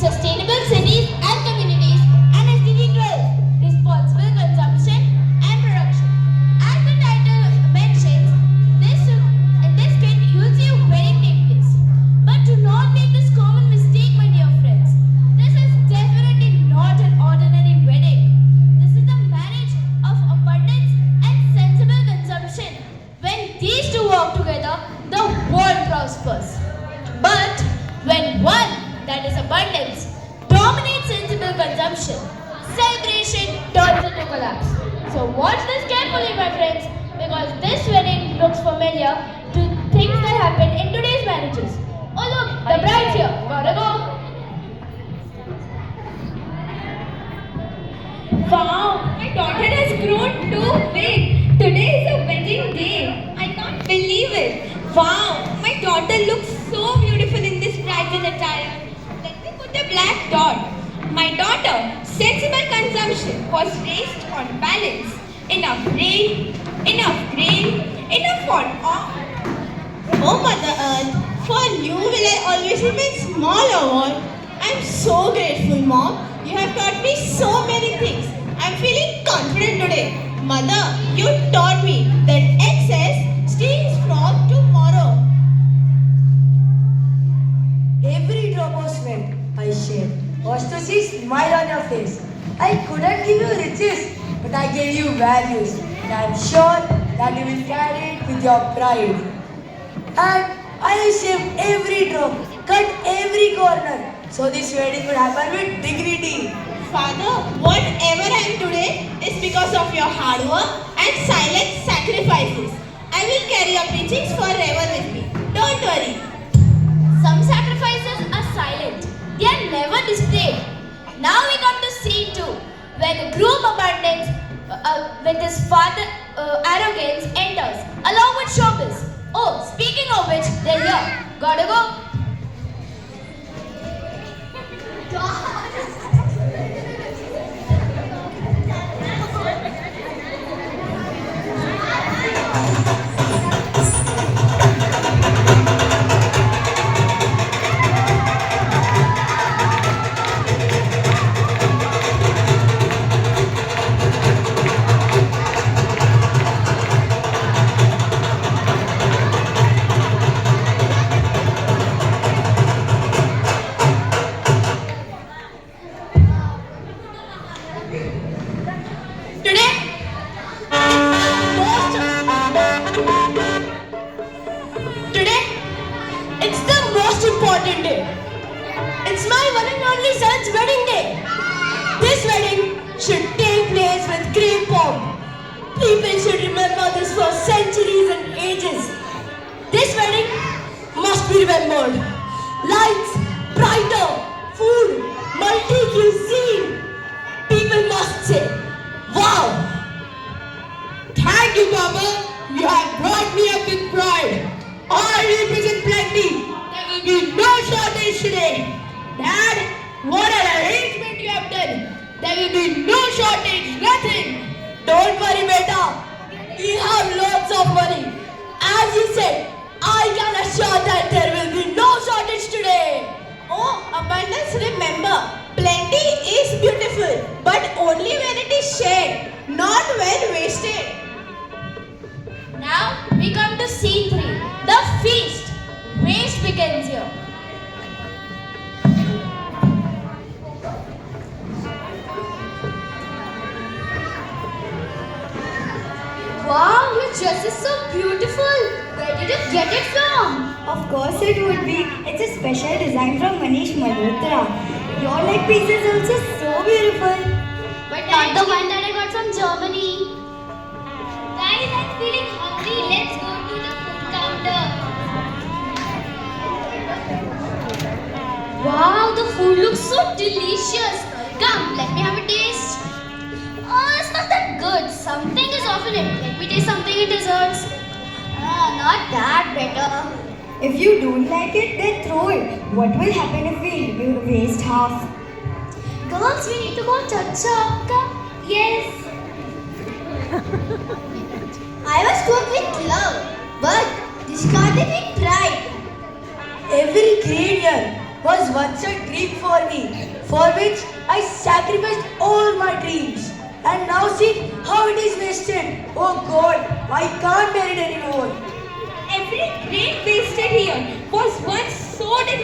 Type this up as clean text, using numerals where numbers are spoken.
Sustainable Cities and Communities, and SDG 12, Responsible Consumption and Production. As the title mentions, in this kit you'll see a wedding take place. But do not make this common mistake, my dear friends. This is definitely not an ordinary wedding. This is a marriage of abundance and sensible consumption. When these two work together, the world prospers. But when one, that is abundance, dominates sensible consumption, celebration turns into collapse. So watch this carefully, my friends, because this wedding looks familiar to things that happen in today's marriages. Oh look, the bride's here. Gotta go. Wow, my daughter has grown too big. Today is a wedding day. I can't believe it. Wow, my daughter looks so beautiful in this bridal attire. Let me put a black dot. My daughter, sensible consumption, was raised on balance. Enough rain, enough grain, enough for all. Oh Mother Earth, for you will I always remain small or what? I'm so grateful, Mom. You have taught me so many things. I'm feeling confident today. Mother, you taught me that excess steals from tomorrow. Every drop of sweat I shed was to see smile on your face. I couldn't give you riches, but I gave you values. And I'm sure that you will carry it with your pride. And I shaved every drop, cut every corner, so this wedding would happen with dignity. Father, whatever I am today is because of your hard work and silent sacrifices. I will carry your preachings forever with me. Don't worry. Some sacrifices are silent. They are never displayed. Now we come to scene 2, where the groom abundance with his father arrogance enters, along with showbiz. Oh, speaking of which, they're here. Gotta go. Today, it's the most important day. It's my one and only son's wedding day. This wedding should take place with great pomp. People should remember this for centuries and ages. This wedding must be remembered. Lights, brighter, food, multi-cuisine. People must say, wow! Thank you, Baba. You have brought me up with pride. I represent plenty. There will be no shortage today. Dad, what an arrangement you have done. There will be no shortage, nothing. Don't worry, beta. We have lots of money. As you said, I can assure that there will be no shortage today. Oh, abundance, remember, plenty is beautiful, but only when it is shared, not when wasted. Now we come to scene 3, the feast. Waste begins here. Wow, your dress is so beautiful. Where did you get it from? Of course it would be. It's a special design from Manish Malhotra. Your leg piece is also so beautiful. But not the one that I got from Germany. Guys, I'm feeling hungry. Let's go to the food counter. Wow, the food looks so delicious. Come, let me have a taste. Oh, it's not that good. Something is off in it. Let me taste something in desserts. Not that better. If you don't like it, then throw it. What will happen if we waste half? Girls, we need to go cha-cha. Come. Yes. I was cooked with love, but discarded with pride. Every grade year, was once a dream for me, for which I sacrificed all my dreams. And now see how it is wasted. Oh God, I can't bear it anymore. Every grain wasted here was once sowed in